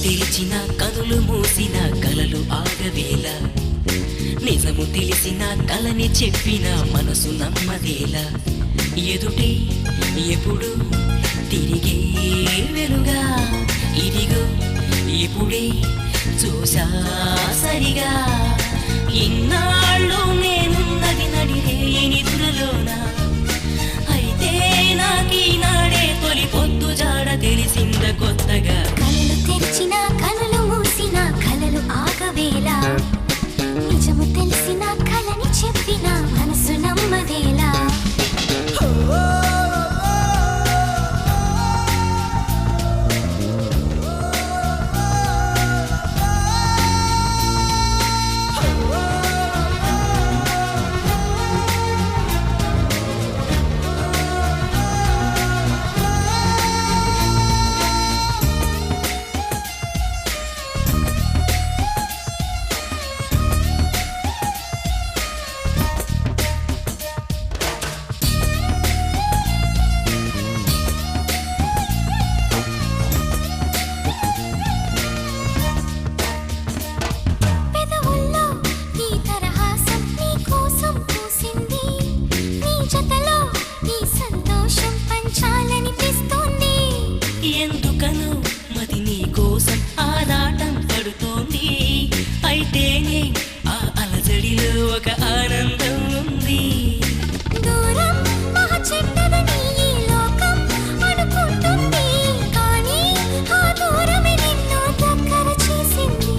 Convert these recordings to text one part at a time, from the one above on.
తెరిచిన కనులు మూసిన కలలు ఆగవేళ నిజము తెలిసిన కలని చెప్పిన మనసు నమ్మదేలా ఎదుటే ఎప్పుడు తిరిగే వెలుగా ఇదిగో ఇప్పుడే చూసా సరిగా ఇన్నాళ్ళు నేనున్నది నడిరేని దురలోన అయితే నాకీనాడే తొలి పొద్దు జాడ తెలిసింద కొత్తగా కళ్ళు తెరిచిన కనులు మూసిన కలలు ఆగవేలా నిజము తెలిసిన కలని చెప్పిన మనసు నమ్మదేలా ఎందుకనో మది నీ కోసం ఆరాటం పడుతోంది అయితేనే ఆ అలజడిలో ఒక ఆనందం ఉంది దూరం మహా చెడ్డదని ఈ లోకం అనుకుంటుంది కానీ ఆ దూరమే నిన్ను దగ్గర చేసింది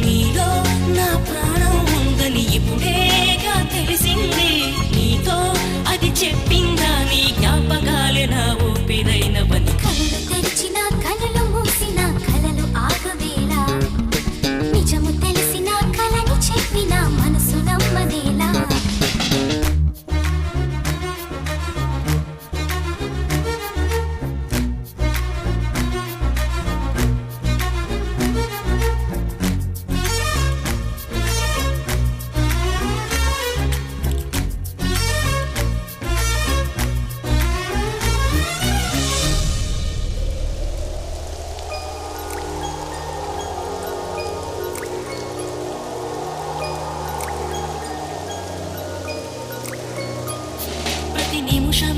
నీలో నా ప్రాణం ఉందని ఇప్పుడేగా తెలిసింది నీతో అది చెప్పిందా నీ జ్ఞాపకాలే నా ఊపిరైనవని కళ్ళు తెరిచిన కనులు మూసిన కలలు ఆగవేలా నిజము తెలిసిన కలని చెప్పిన మనసు నమ్మదేలా ప్రతి నిమిషం